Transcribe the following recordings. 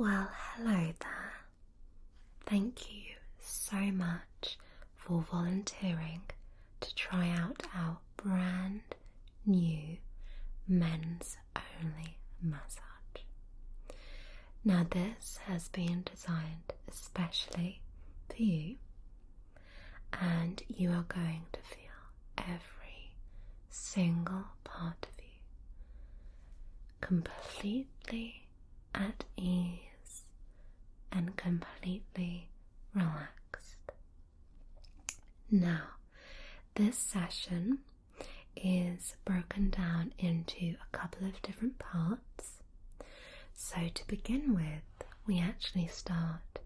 Well, hello there. Thank you so much for volunteering to try out our brand new men's only massage. Now, this has been designed especially for you, and you are going to feel every single part of you completely at ease and completely relaxed. Now, this session is broken down into a couple of different parts. So to begin with, we actually start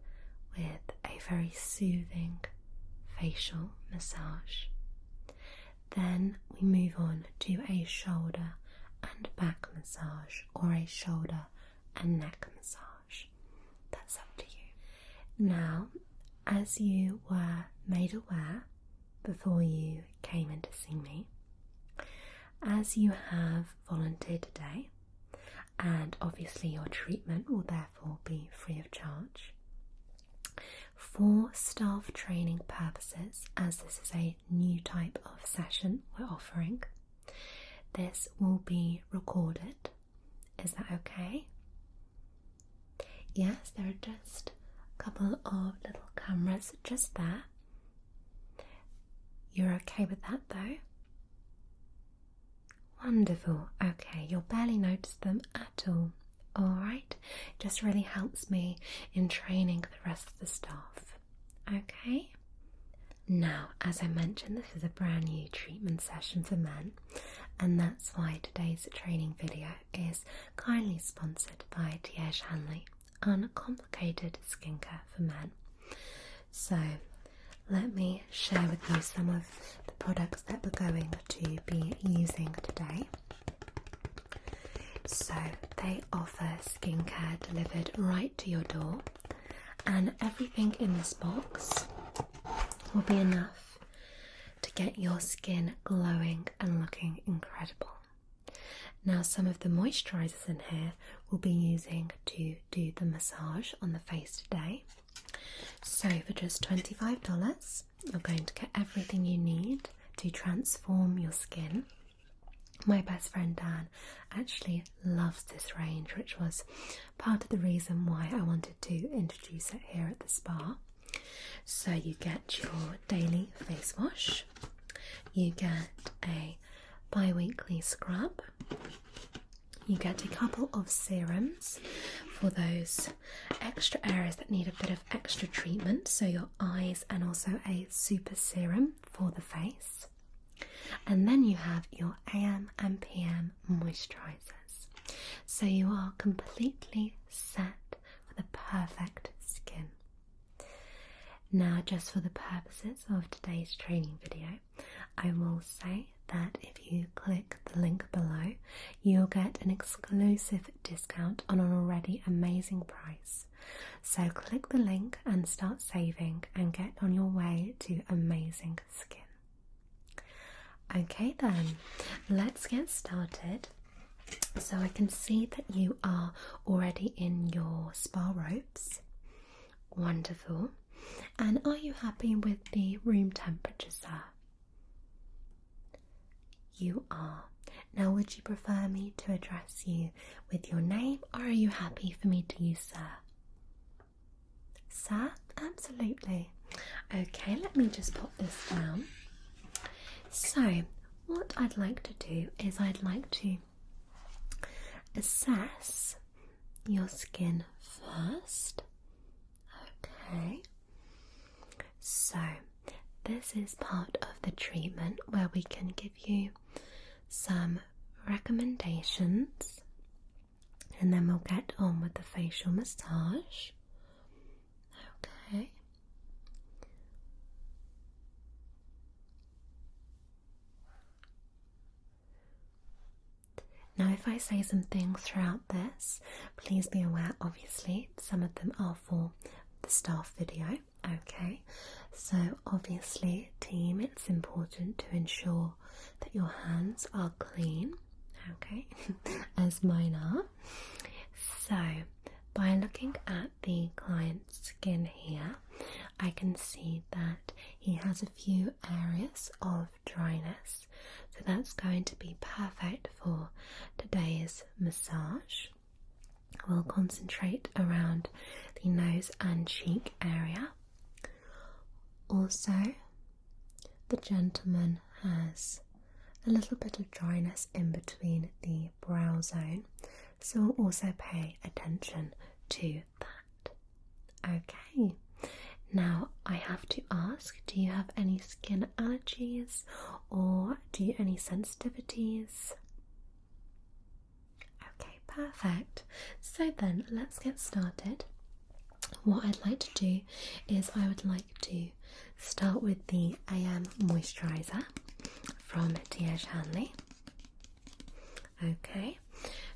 with a very soothing facial massage. Then we move on to a shoulder and back massage, or a shoulder and neck massage. That's up to you. Now, as you were made aware before you came in to see me, as you have volunteered today, and obviously your treatment will therefore be free of charge, for staff training purposes, as this is a new type of session we're offering, this will be recorded. Is that okay? Yes, there are just a couple of little cameras just there. You're okay with that though? Wonderful. Okay, you'll barely notice them at all. Alright, just really helps me in training the rest of the staff. Okay? Now, as I mentioned, this is a brand new treatment session for men, and that's why today's training video is kindly sponsored by Tiege Hanley on complicated skincare for men. So, let me share with you some of the products that we're going to be using today. So, they offer skincare delivered right to your door, and everything in this box will be enough to get your skin glowing and looking incredible. Now, some of the moisturisers in here we'll be using to do the massage on the face today. So for just $25, you're going to get everything you need to transform your skin. My best friend Dan actually loves this range, which was part of the reason why I wanted to introduce it here at the spa. So you get your daily face wash, you get a bi-weekly scrub, you get a couple of serums for those extra areas that need a bit of extra treatment, so your eyes, and also a super serum for the face. And then you have your AM and PM moisturisers. So you are completely set for the perfect skin. Now, just for the purposes of today's training video, I will say that if you click the link below, you'll get an exclusive discount on an already amazing price. So click the link and start saving and get on your way to amazing skin. Okay then, let's get started. So I can see that you are already in your spa robes. Wonderful. And are you happy with the room temperature, sir? You are. Now, would you prefer me to address you with your name, or are you happy for me to use sir? Sir? Absolutely. Okay, let me just pop this down. So, what I'd like to do is I'd like to assess your skin first. Okay. So, this is part of the treatment where we can give you some recommendations, and then we'll get on with the facial massage. Okay. Now, if I say some things throughout this, please be aware, obviously, some of them are for the staff video. Okay, so obviously, team, it's important to ensure that your hands are clean, okay, as mine are. So, by looking looking at the client's skin here, I can see that he has a few areas of dryness, so that's going to be perfect for today's massage. We'll concentrate around the nose and cheek area. Also, the gentleman has a little bit of dryness in between the brow zone, so we'll also pay attention to that. Okay, now I have to ask, do you have any skin allergies or any sensitivities? Okay, perfect. So then let's get started. What I'd like to do is I would like to start with the AM moisturiser from T.H. Hanley. Okay,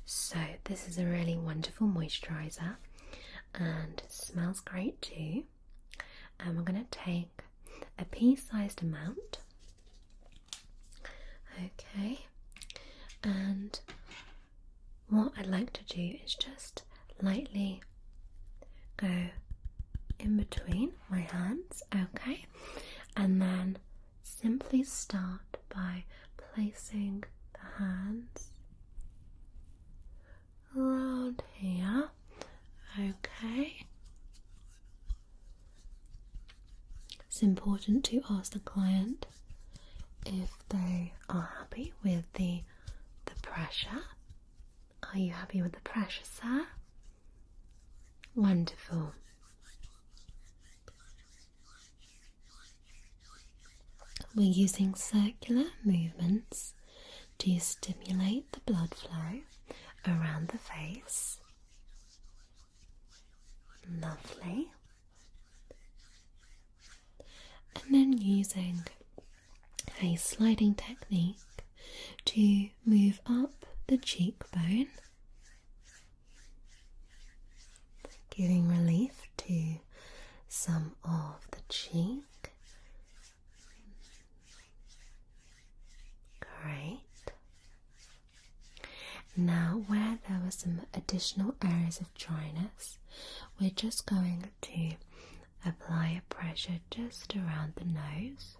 so this is a really wonderful moisturiser and smells great too. And we're going to take a pea-sized amount. Okay, and what I'd like to do is just lightly go in between my hands, okay, and then simply start by placing the hands around here, okay. It's important to ask the client if they are happy with the pressure. Are you happy with the pressure, sir? Wonderful. We're using circular movements to stimulate the blood flow around the face. Lovely. And then using a sliding technique to move up the cheekbone, giving relief to some of the cheek. Great. Now, where there were some additional areas of dryness, we're just going to apply a pressure just around the nose.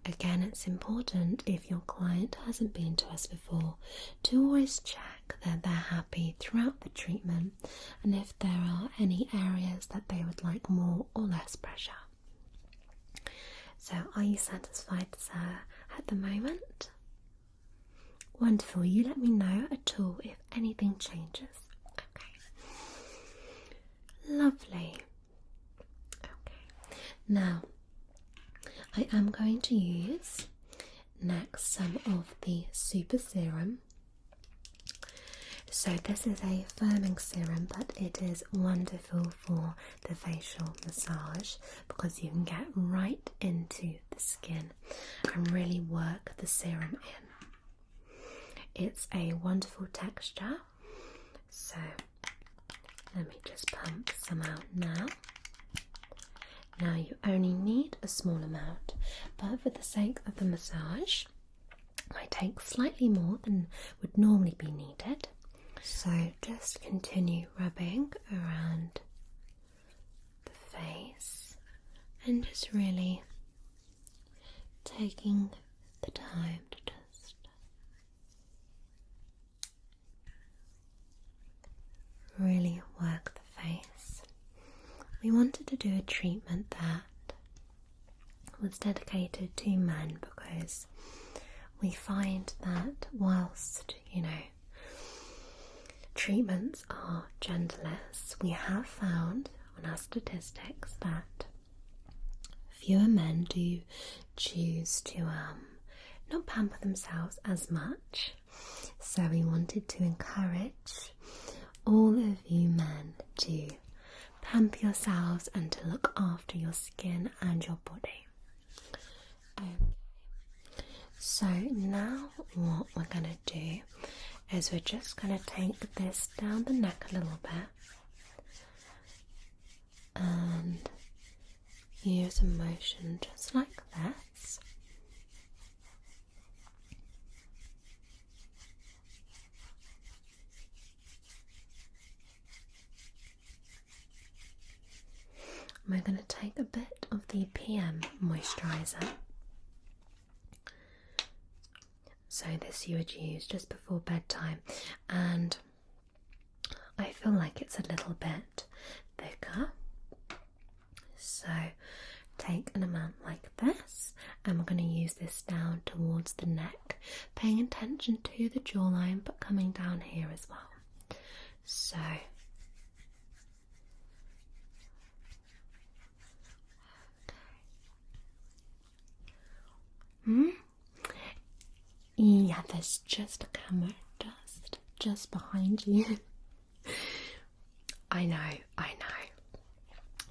Again, it's important, if your client hasn't been to us before, to always check that they're happy throughout the treatment and if there are any areas that they would like more or less pressure. So, are you satisfied, sir, at the moment? Wonderful. You let me know at all if anything changes. Okay. Lovely. Okay. Now, I am going to use next some of the super serum. So this is a firming serum, but it is wonderful for the facial massage because you can get right into the skin and really work the serum in. It's a wonderful texture, so let me just pump some out now. Now you only need a small amount, but for the sake of the massage, I take slightly more than would normally be needed. So just continue rubbing around the face and just really taking the time to just really work the face. We wanted to do a treatment that was dedicated to men because we find that whilst, treatments are genderless, we have found on our statistics that fewer men do choose to not pamper themselves as much. So we wanted to encourage all of you men to pamper yourselves and to look after your skin and your body. So now what we're going to do is we're just going to take this down the neck a little bit and use a motion just like this. we're going to take a bit of the PM moisturiser. So this you would use just before bedtime, and I feel like it's a little bit thicker. So take an amount like this, and we're going to use this down towards the neck, paying attention to the jawline but coming down here as well. So yeah, there's just a camera just behind you. I know.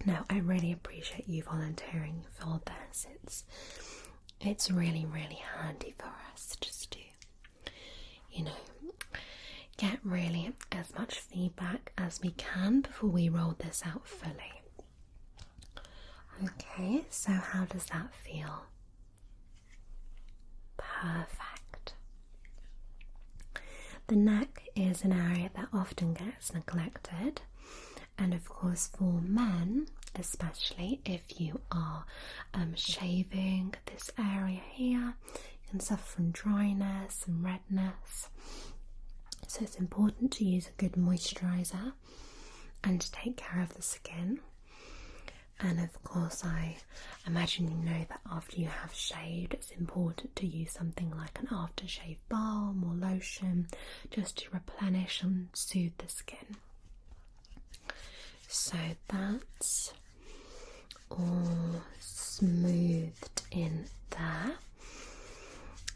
No, I really appreciate you volunteering for this. It's really, really handy for us just to, get really as much feedback as we can before we roll this out fully. Okay, so how does that feel? Perfect. The neck is an area that often gets neglected, and of course for men, especially if you are shaving this area here, you can suffer from dryness and redness. So it's important to use a good moisturiser and to take care of the skin. And of course, I imagine you know that after you have shaved, it's important to use something like an aftershave balm or lotion just to replenish and soothe the skin. So that's all smoothed in there.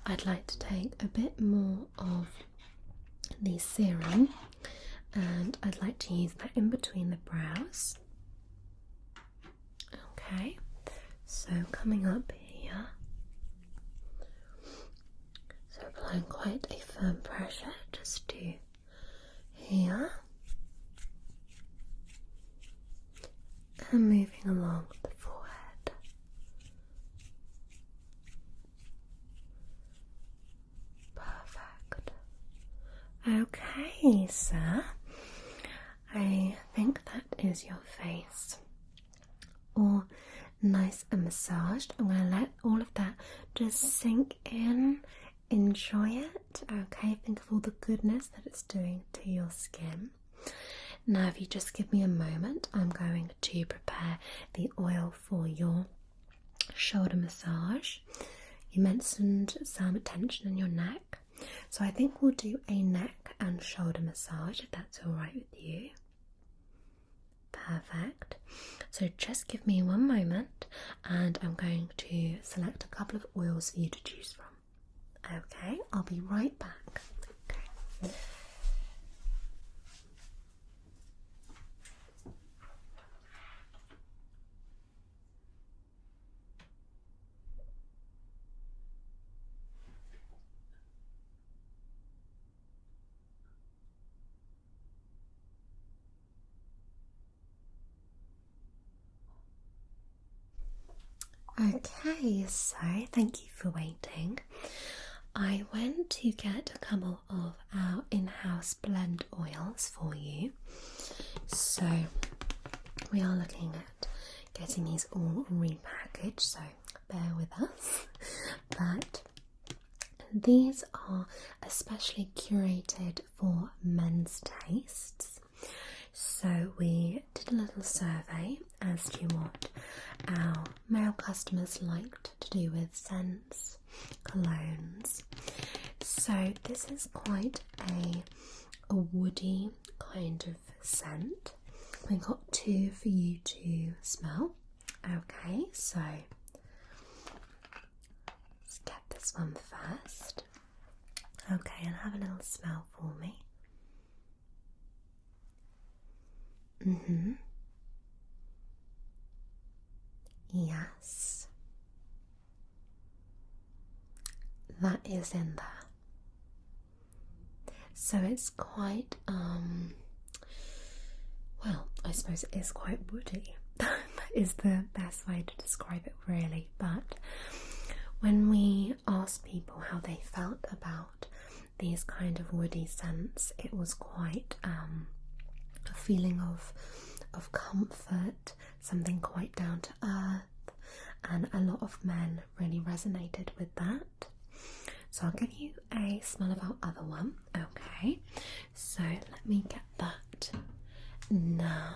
I'd like to take a bit more of the serum, and I'd like to use that in between the brows. Okay, so coming up here, so applying quite a firm pressure just to here, and moving along the forehead. Perfect. Okay, sir, I think that is your face all nice and massaged. I'm going to let all of that just sink in. Enjoy it. Okay, think of all the goodness that it's doing to your skin. Now if you just give me a moment, I'm going to prepare the oil for your shoulder massage. You mentioned some tension in your neck, so I think we'll do a neck and shoulder massage if that's alright with you. Perfect. So just give me one moment and I'm going to select a couple of oils for you to choose from. Okay, I'll be right back. Okay. Okay, so thank you for waiting. I went to get a couple of our in-house blend oils for you. So we are looking at getting these all repackaged, so bear with us. But these are especially curated for men's tastes. So we did a little survey as to what our male customers liked to do with scents, colognes. So this is quite a woody kind of scent. We got two for you to smell. Okay, so let's get this one first. Okay, and have a little smell for me. Yes, that is in there. So it's quite, well, I suppose it is quite woody. That is the best way to describe it, really. But when we asked people how they felt about these kind of woody scents, it was quite a feeling of of comfort, something quite down to earth, and a lot of men really resonated with that. So I'll give you a smell of our other one. Okay, so let me get that now.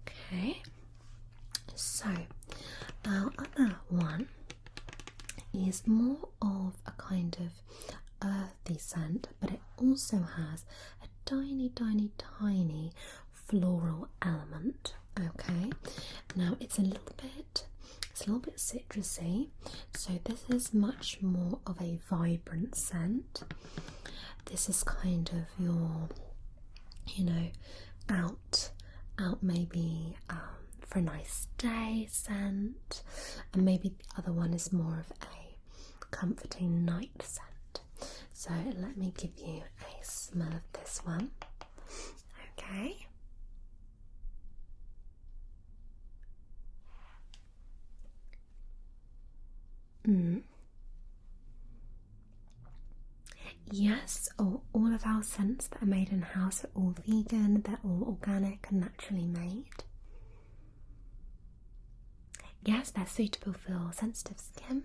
Okay, so our other one is more of a kind of earthy scent, but it also has a tiny floral element. Okay, now it's a little bit citrusy, so this is much more of a vibrant scent. This is kind of your, out maybe for a nice day scent, and maybe the other one is more of a comforting night scent. So let me give you a smell of this one. Okay. Yes, all of our scents that are made in house are all vegan, they're all organic and naturally made. Yes, they're suitable for sensitive skin.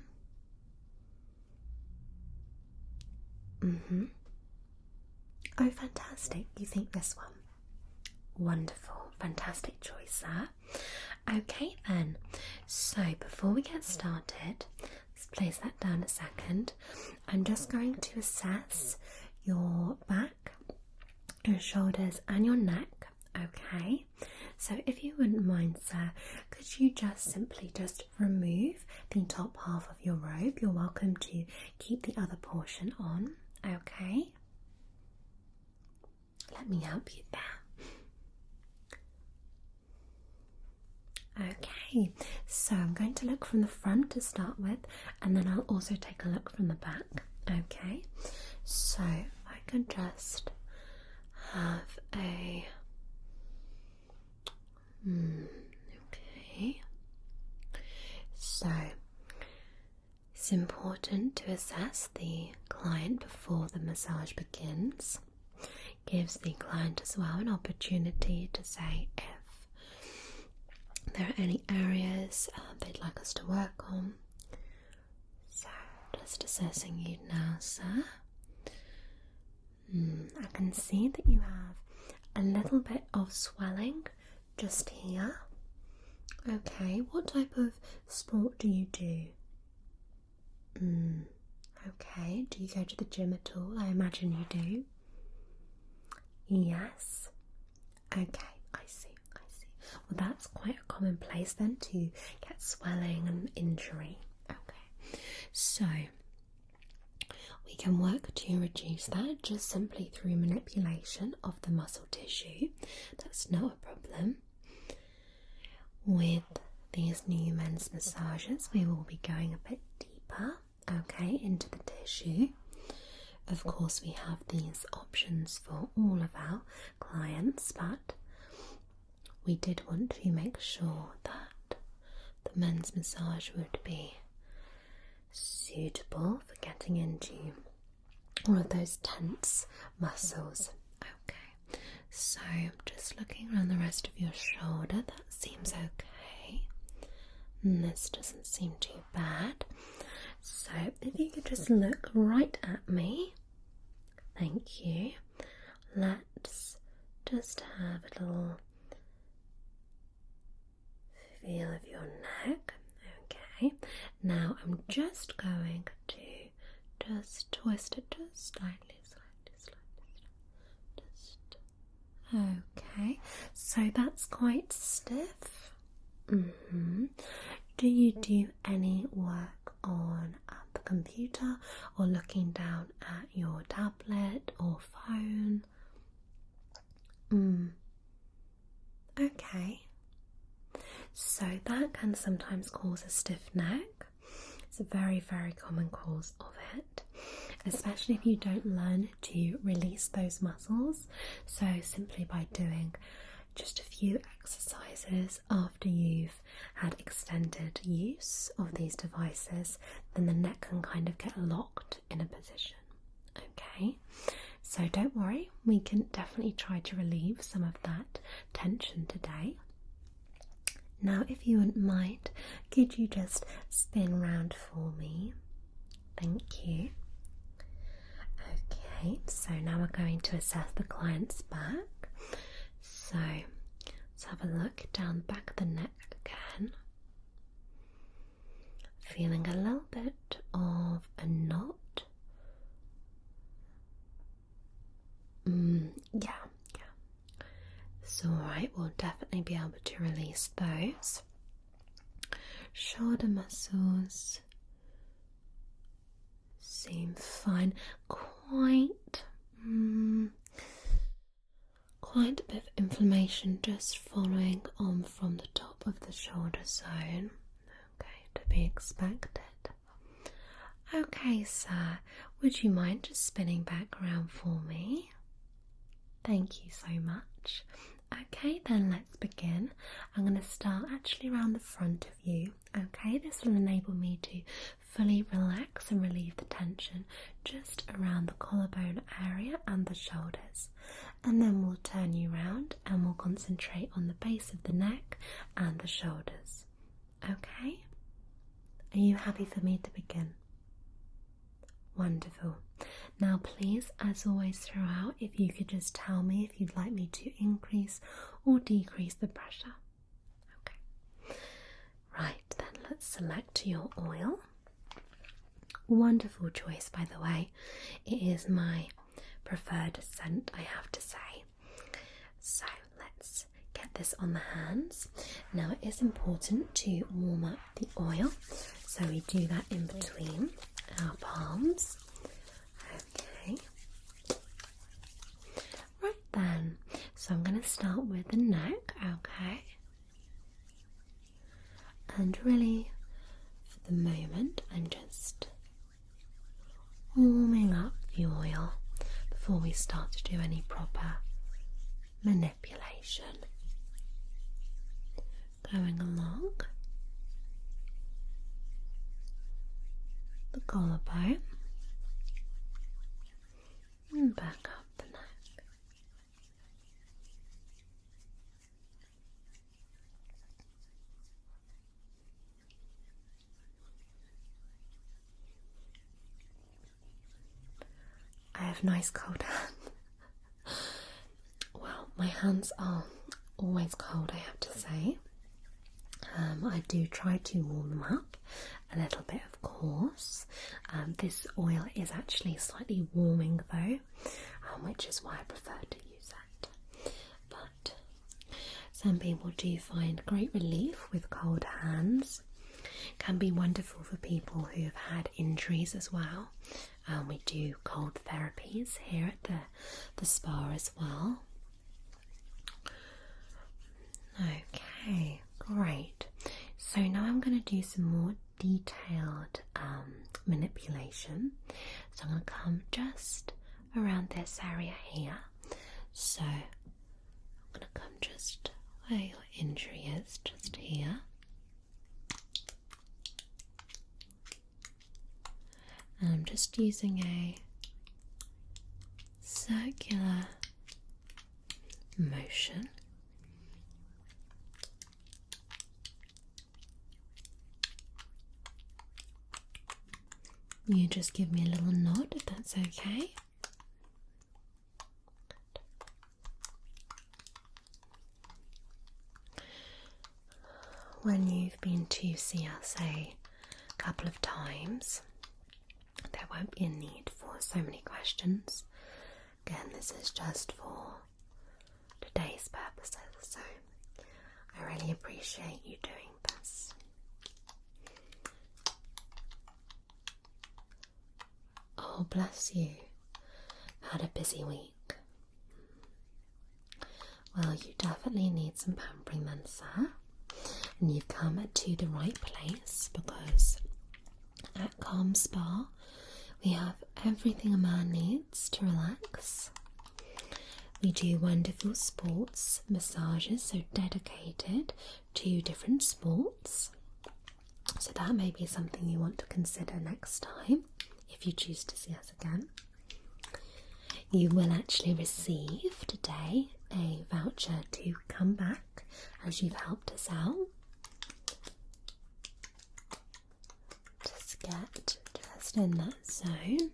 Oh, fantastic. You think this one? Wonderful. Fantastic choice there. Okay then, so before we get started, let's place that down a second. I'm just going to assess your back, your shoulders and your neck. Okay, so if you wouldn't mind, sir, could you just simply remove the top half of your robe? You're welcome to keep the other portion on. Okay, let me help you there. Okay, so I'm going to look from the front to start with, and then I'll also take a look from the back. Okay, so I can just have a okay, so it's important to assess the client before the massage begins. Gives the client as well an opportunity to say if there are any areas they'd like us to work on. So just assessing you now, sir. I can see that you have a little bit of swelling just here. Okay, what type of sport do you do? Okay, do you go to the gym at all? I imagine you do. Yes. Okay, I see. Well, that's quite a common place then to get swelling and injury. Okay, so we can work to reduce that just simply through manipulation of the muscle tissue. That's not a problem. With these new men's massages, we will be going a bit deeper, okay, into the tissue. Of course, we have these options for all of our clients, but we did want to make sure that the men's massage would be suitable for getting into all of those tense muscles. Okay, so I'm just looking around the rest of your shoulder. That seems okay. And this doesn't seem too bad. So if you could just look right at me. Thank you. Let's just have a little feel of your neck. Okay, now I'm just going to just twist it just slightly. Okay, so that's quite stiff. Do you do any work on the computer or looking down at your tablet or phone? Okay, so that can sometimes cause a stiff neck. It's a very common cause of it, especially if you don't learn to release those muscles. So simply by doing just a few exercises after you've had extended use of these devices, then the neck can kind of get locked in a position. Okay, So don't worry, we can definitely try to relieve some of that tension today. Now, if you wouldn't mind, could you just spin round for me? Thank you. Okay, so now we're going to assess the client's back. So let's have a look down the back of the neck again. Feeling a little bit of a knot. Yeah. It's alright, we'll definitely be able to release those. Shoulder muscles seem fine. Quite a bit of inflammation just following on from the top of the shoulder zone. Okay, to be expected. Okay, sir, would you mind just spinning back around for me? Thank you so much. Okay, then let's begin. I'm going to start actually around the front of you. Okay, this will enable me to fully relax and relieve the tension just around the collarbone area and the shoulders. And then we'll turn you round and we'll concentrate on the base of the neck and the shoulders. Okay? Are you happy for me to begin? Wonderful. Now please, as always throughout, if you could just tell me if you'd like me to increase or decrease the pressure. Okay. Right, then let's select your oil. Wonderful choice, by the way. It is my preferred scent, I have to say. So let's get this on the hands. Now it is important to warm up the oil, so we do that in between our palms. Okay. Right then, so I'm going to start with the neck, okay? And really, for the moment, I'm just warming up the oil before we start to do any proper manipulation. Going along the collarbone and back up the neck. I have nice cold hands. Well, my hands are always cold, I have to say. I do try to warm them up a little bit, of course. This oil is actually slightly warming though, which is why I prefer to use it. But some people do find great relief with cold hands. Can be wonderful for people who have had injuries as well. We do cold therapies here at the spa as well. Okay, great. So now I'm going to do some more detailed manipulation. So I'm going to come just around this area here. So I'm going to come just where your injury is, just here. And I'm just using a circular motion. You just give me a little nod if that's okay. When you've been to see us a couple of times, there won't be a need for so many questions. Again, this is just for today's purposes, so I really appreciate you doing this. Oh, bless you. Had a busy week. Well, you definitely need some pampering then, sir. And you've come to the right place, because at Calm Spa we have everything a man needs to relax. We do wonderful sports massages, so dedicated to different sports. So that may be something you want to consider next time, if you choose to see us again. you will actually receive today a voucher to come back as you've helped us out. Just get just in that zone.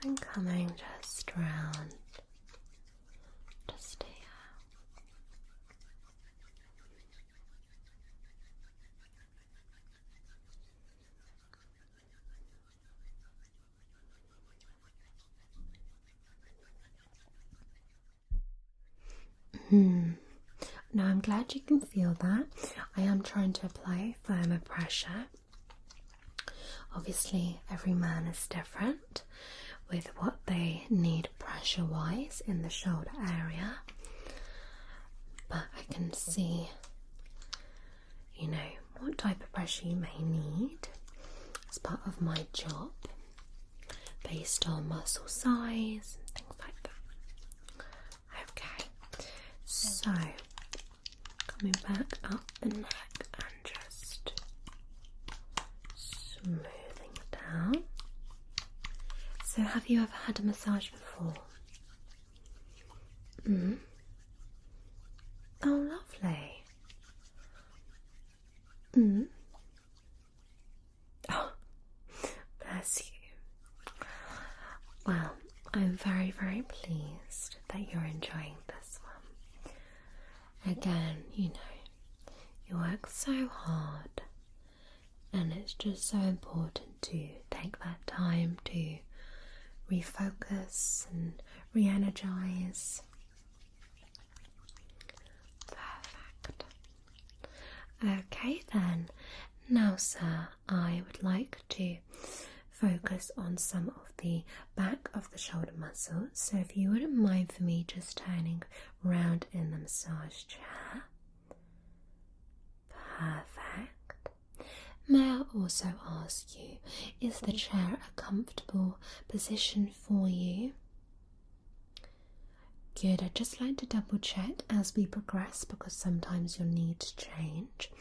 And coming just round, just here. Now I'm glad you can feel that. I am trying to apply firmer pressure. Obviously, every man is different with what they need pressure-wise in the shoulder area. But I can see, what type of pressure you may need as part of my job based on muscle size and things like that. Okay, so coming back up the neck and just smoothing it down. So have you ever had a massage before? Oh, lovely. Oh, bless you. Well, I'm very, very pleased that you're enjoying this one. Again, you work so hard, and it's just so important to take that time to refocus and re-energize. Perfect. Okay then, now sir, I would like to focus on some of the back of the shoulder muscles. So if you wouldn't mind for me just turning round in the massage chair. Perfect. May I also ask you, is the chair a comfortable position for you? Good, I'd just like to double check as we progress because sometimes you'll need to change.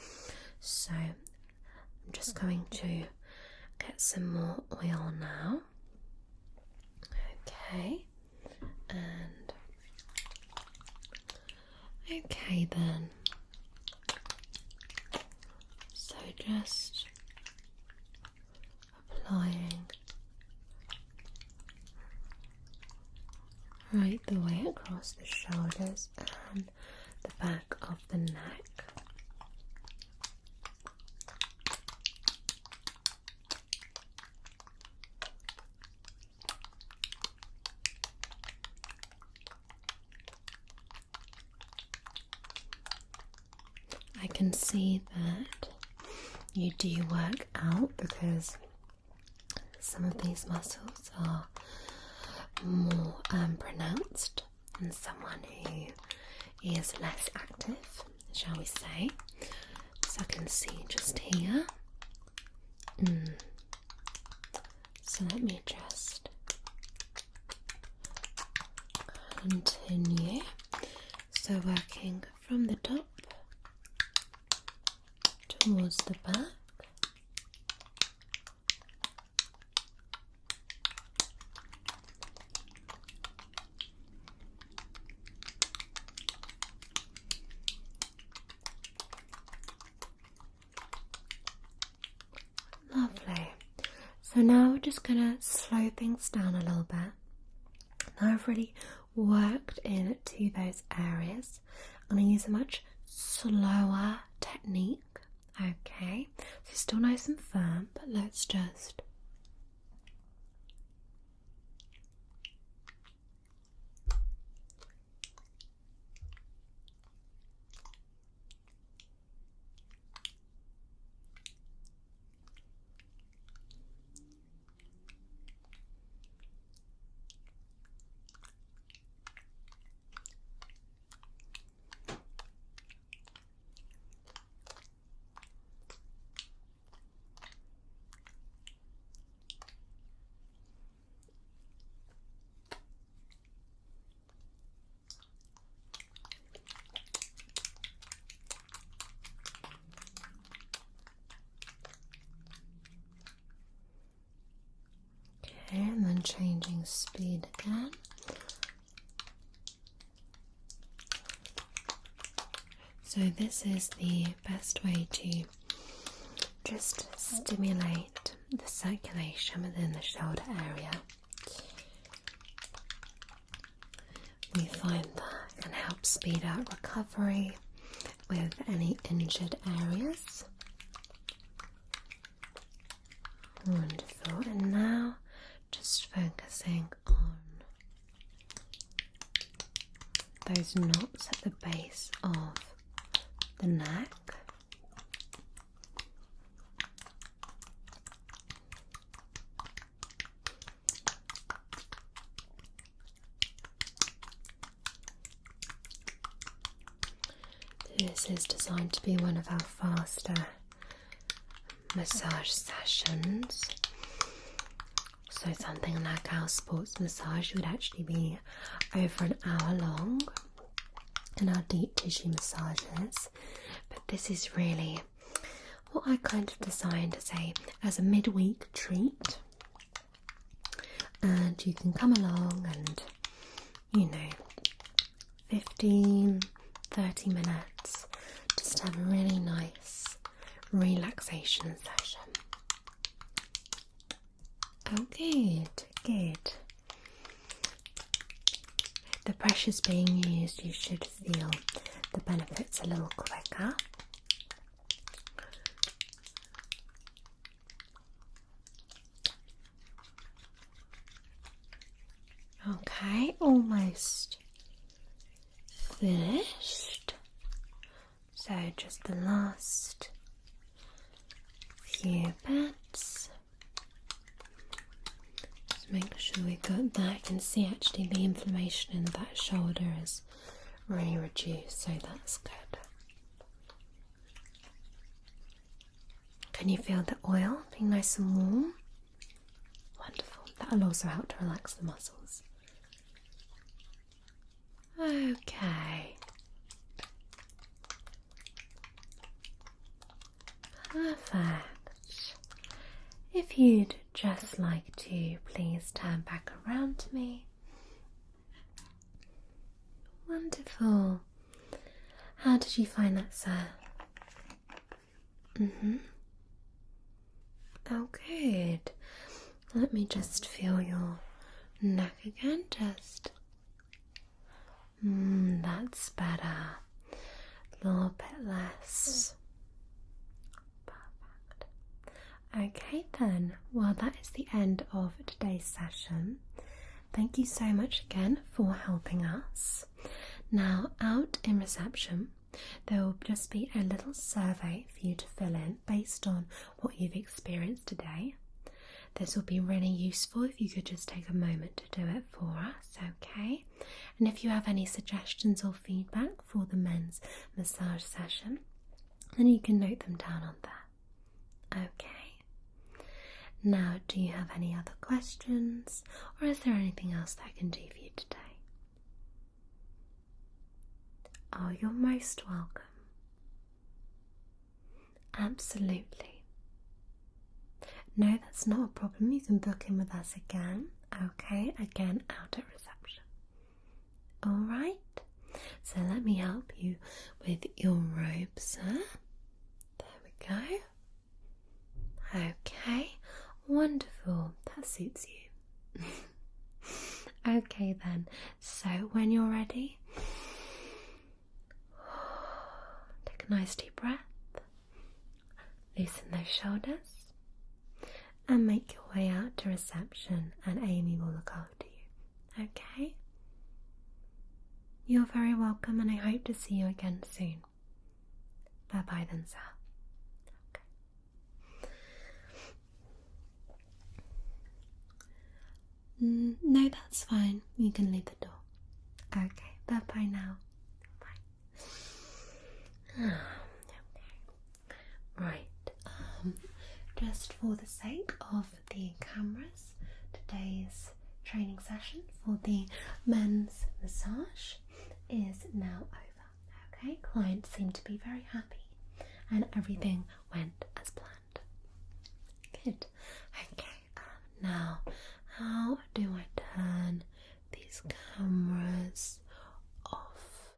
So I'm just going to get some more oil now. Okay, and okay then. So just applying right the way across the shoulders and the back of the neck. I can see that you do work out because some of these muscles are more pronounced than someone who is less active, shall we say. So I can see just here. So let me just continue. So working from the top towards the back. Lovely. So now we're just going to slow things down a little bit. Now I've really worked into those areas. I'm going to use a much slower technique. Okay, so still nice and firm, but let's just changing speed again. So this is the best way to just stimulate the circulation within the shoulder area. We find that can help speed up recovery with any injured areas. Wonderful. And now just focusing on those knots at the base of the neck. This is designed to be one of our faster massage sessions. So something like our sports massage would actually be over an hour long, and our deep tissue massages. But this is really what I kind of designed as a midweek treat. And you can come along and, 15-30 minutes, just have a really nice relaxation session. Oh, good. The pressure's being used, you should feel the benefits a little quicker. Okay, almost finished. So just the last few bits. Just make sure we got that. You can see actually the inflammation in that shoulder is really reduced, so that's good. Can you feel the oil being nice and warm? Wonderful. That'll also help to relax the muscles. Okay. Perfect. If you'd just like to please turn back around to me. Wonderful. How did you find that, sir? Oh, good. Let me just feel your neck again, just. That's better. A little bit less. Perfect. Okay then, well that is the end of today's session. Thank you so much again for helping us. Now out in reception there will just be a little survey for you to fill in based on what you've experienced today. This will be really useful if you could just take a moment to do it for us, okay? And if you have any suggestions or feedback for the men's massage session, then you can note them down on there, okay? Now, do you have any other questions, or is there anything else that I can do for you today? Oh, you're most welcome. Absolutely. No, that's not a problem. You can book in with us again. Okay, again out at reception. Alright, so let me help you with your robe, sir. There we go. Okay, wonderful. That suits you. Okay then, so when you're ready, take a nice deep breath. Loosen those shoulders. And make your way out to reception, and Amy will look after you. Okay? You're very welcome, and I hope to see you again soon. Bye bye then, sir. Okay. No, that's fine. You can leave the door. Okay, bye bye now. Bye. Okay. Right. Just for the sake of the cameras, today's training session for the men's massage is now over. Okay, clients seem to be very happy and everything went as planned. Good.